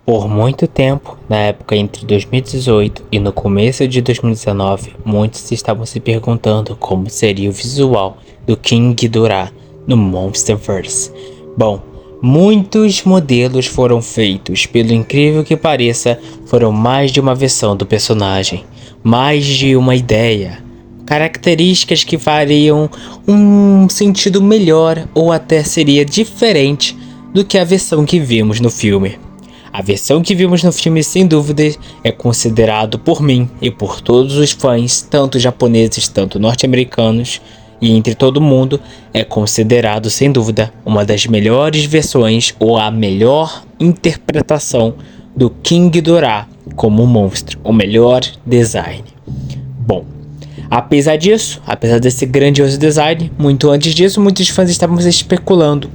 Por muito tempo, na época entre 2018 e no começo de 2019, muitos estavam se perguntando como seria o visual do King Ghidorah no Monsterverse. Bom, muitos modelos foram feitos, pelo incrível que pareça, foram mais de uma versão do personagem, mais de uma ideia, características que fariam um sentido melhor ou até seria diferente do que a versão que vimos no filme. A versão que vimos no filme, sem dúvida, é considerado por mim e por todos os fãs, tanto japoneses, tanto norte-americanos, e entre todo mundo, é considerado, sem dúvida, uma das melhores versões ou a melhor interpretação do King Ghidorah como monstro, o melhor design. Bom, apesar disso, apesar desse grandioso design, muito antes disso, muitos fãs estavam especulando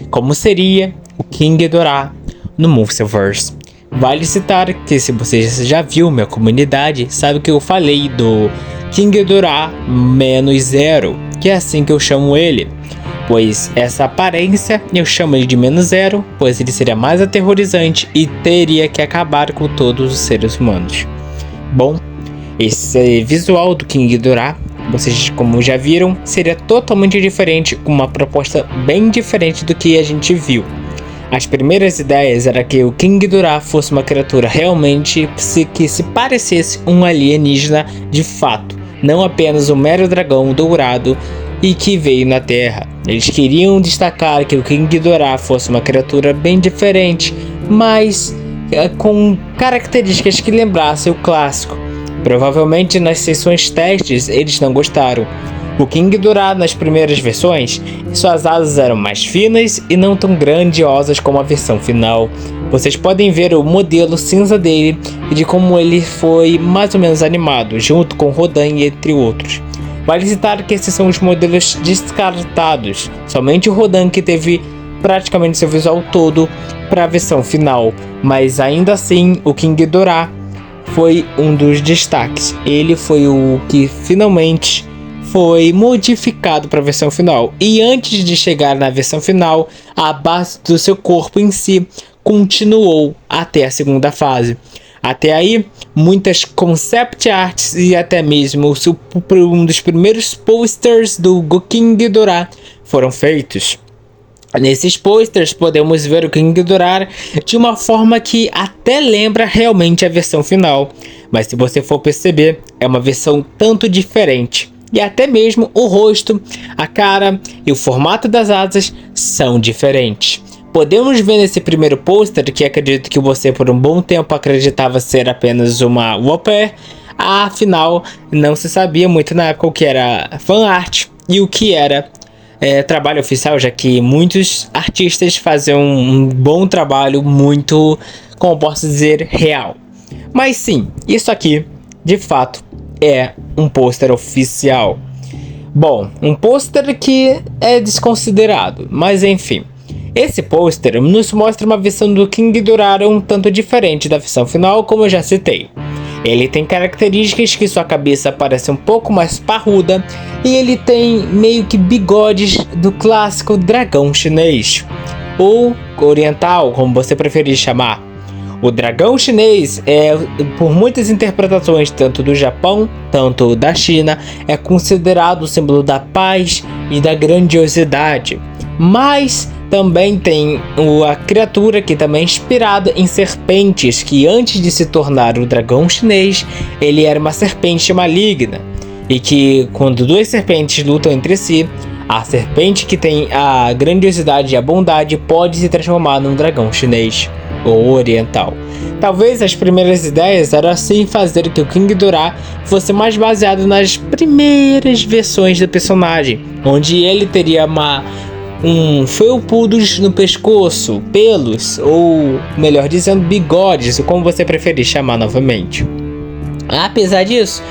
como seria o King Ghidorah no Monsterverse. Vale citar que, se você já viu minha comunidade, sabe que eu falei do King Ghidorah -0, que é assim que eu chamo ele, pois essa aparência eu chamo ele de -0, pois ele seria mais aterrorizante e teria que acabar com todos os seres humanos. Bom, esse visual do King Ghidorah, vocês como já viram, seria totalmente diferente, com uma proposta bem diferente do que a gente viu. As primeiras ideias era que o King Ghidorah fosse uma criatura realmente que se parecesse um alienígena de fato, não apenas um mero dragão dourado e que veio na Terra. Eles queriam destacar que o King Ghidorah fosse uma criatura bem diferente, mas com características que lembrassem o clássico. Provavelmente nas sessões testes eles não gostaram. O King Ghidorah nas primeiras versões, suas asas eram mais finas e não tão grandiosas como a versão final. Vocês podem ver o modelo cinza dele e de como ele foi mais ou menos animado, junto com Rodan e entre outros. Vale citar que esses são os modelos descartados, somente o Rodan que teve praticamente seu visual todo para a versão final, mas ainda assim o King Ghidorah foi um dos destaques. Ele foi o que finalmente foi modificado para a versão final, e antes de chegar na versão final, a base do seu corpo em si continuou até a segunda fase. Até aí, muitas concept arts e até mesmo um dos primeiros posters do King Ghidorah foram feitos. Nesses posters podemos ver o King Ghidorah de uma forma que até lembra realmente a versão final, mas se você for perceber, é uma versão tanto diferente. E até mesmo o rosto, a cara e o formato das asas são diferentes. Podemos ver nesse primeiro pôster, que acredito que você por um bom tempo acreditava ser apenas uma wallpaper, afinal não se sabia muito na época o que era fan art e o que era trabalho oficial, já que muitos artistas faziam um bom trabalho muito, como posso dizer, real. Mas sim, isso aqui de fato é um pôster oficial. Bom, um pôster que é desconsiderado, mas enfim. Esse pôster nos mostra uma versão do King Ghidorah um tanto diferente da versão final, como eu já citei. Ele tem características que sua cabeça parece um pouco mais parruda e ele tem meio que bigodes do clássico dragão chinês, ou oriental, como você preferir chamar. O dragão chinês por muitas interpretações, tanto do Japão, tanto da China, é considerado o símbolo da paz e da grandiosidade. Mas também tem a criatura que também é inspirada em serpentes, que antes de se tornar o dragão chinês, ele era uma serpente maligna. E que quando duas serpentes lutam entre si, a serpente que tem a grandiosidade e a bondade pode se transformar num dragão chinês ou oriental. Talvez as primeiras ideias eram assim fazer que o King Ghidorah fosse mais baseado nas primeiras versões do personagem, onde ele teria felpudos no pescoço, pelos, ou melhor dizendo, bigodes, como você preferir chamar novamente. Apesar disso,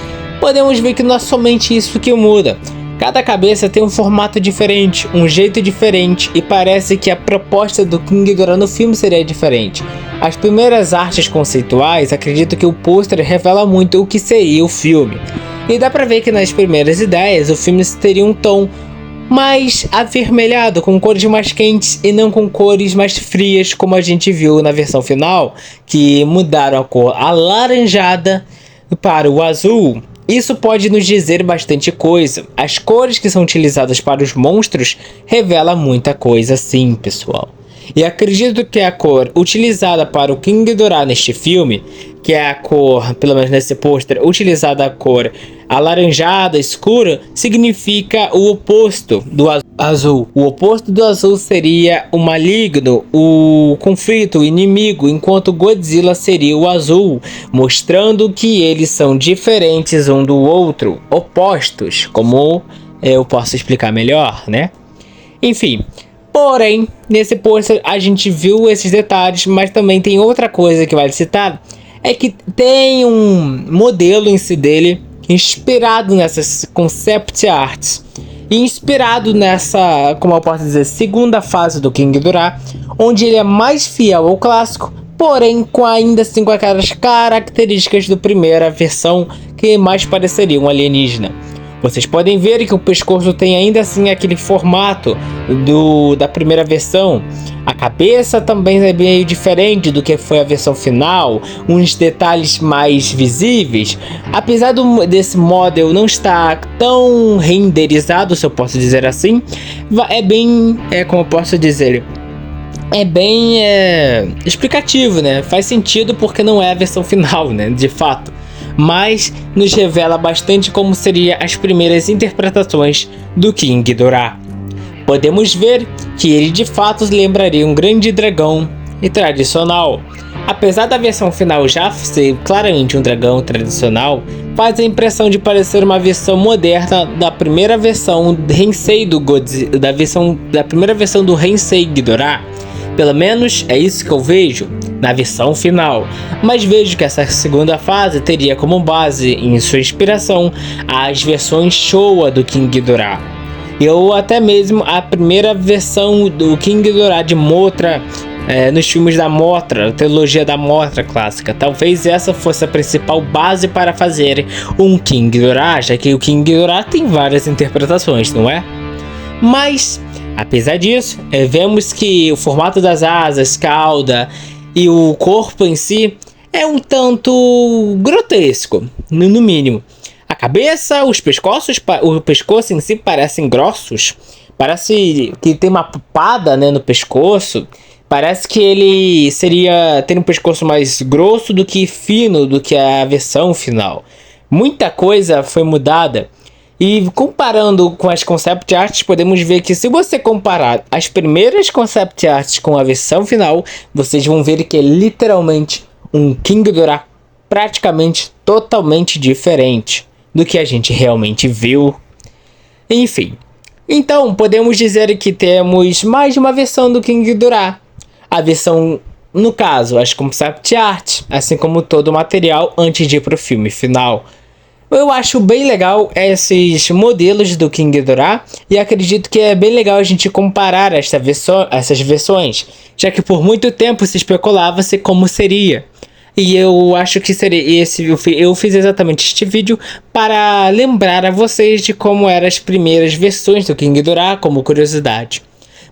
podemos ver que não é somente isso que muda. Cada cabeça tem um formato diferente, um jeito diferente, e parece que a proposta do King Ghidorah no filme seria diferente. As primeiras artes conceituais, acredito que o pôster revela muito o que seria o filme. E dá pra ver que nas primeiras ideias o filme teria um tom mais avermelhado, com cores mais quentes e não com cores mais frias, como a gente viu na versão final, que mudaram a cor alaranjada para o azul. Isso pode nos dizer bastante coisa. As cores que são utilizadas para os monstros revelam muita coisa, sim, pessoal. E acredito que a cor utilizada para o King Ghidorah neste filme, que é a cor, pelo menos nesse pôster, utilizada a cor alaranjada escura, significa o oposto do azul. O oposto do azul seria o maligno, o conflito, o inimigo, enquanto Godzilla seria o azul, mostrando que eles são diferentes um do outro, opostos, como eu posso explicar melhor, né? Enfim. Porém, nesse pôster a gente viu esses detalhes, mas também tem outra coisa que vale citar, é que tem um modelo em si dele inspirado nessas concept arts, e inspirado nessa, como eu posso dizer, segunda fase do King Ghidorah, onde ele é mais fiel ao clássico, porém com ainda assim com aquelas características da primeira versão que mais pareceriam um alienígena. Vocês podem ver que o pescoço tem ainda assim aquele formato da primeira versão. A cabeça também é meio diferente do que foi a versão final, uns detalhes mais visíveis. Apesar desse model não estar tão renderizado, se eu posso dizer assim, é bem, como eu posso dizer, é bem explicativo, né? Faz sentido porque não é a versão final, né? De fato. Mas nos revela bastante como seriam as primeiras interpretações do King Ghidorah. Podemos ver que ele de fato lembraria um grande dragão e tradicional. Apesar da versão final já ser claramente um dragão tradicional, faz a impressão de parecer uma versão moderna da primeira versão Heisei do Godzilla, da primeira versão do Heisei Ghidorah. Pelo menos é isso que eu vejo na versão final, mas vejo que essa segunda fase teria como base em sua inspiração as versões Showa do King Ghidorah, ou até mesmo a primeira versão do King Ghidorah de Mothra, nos filmes da Mothra, a trilogia da Mothra clássica. Talvez essa fosse a principal base para fazer um King Ghidorah, já que o King Ghidorah tem várias interpretações, não é? Mas apesar disso, vemos que o formato das asas, cauda e o corpo em si é um tanto grotesco, no mínimo. A cabeça, o pescoço em si parecem grossos. Parece que tem uma papada, né, no pescoço. Parece que ele ter um pescoço mais grosso do que fino do que a versão final. Muita coisa foi mudada. E comparando com as concept arts, podemos ver que se você comparar as primeiras concept arts com a versão final, vocês vão ver que é literalmente um King Ghidorah praticamente totalmente diferente do que a gente realmente viu. Enfim, então podemos dizer que temos mais de uma versão do King Ghidorah. A versão, no caso, as concept art, assim como todo o material antes de ir para o filme final. Eu acho bem legal esses modelos do King Ghidorah e acredito que é bem legal a gente comparar essas versões, já que por muito tempo se especulava-se como seria. E eu acho que seria eu fiz exatamente este vídeo para lembrar a vocês de como eram as primeiras versões do King Ghidorah, como curiosidade.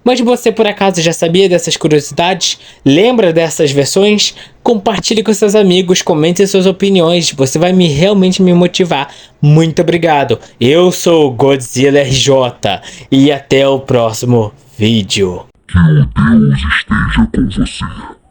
Mas você por acaso já sabia dessas curiosidades? Lembra dessas versões? Compartilhe com seus amigos, comente suas opiniões, você vai realmente me motivar. Muito obrigado, eu sou o Godzilla RJ e até o próximo vídeo. Que o Deus esteja com você.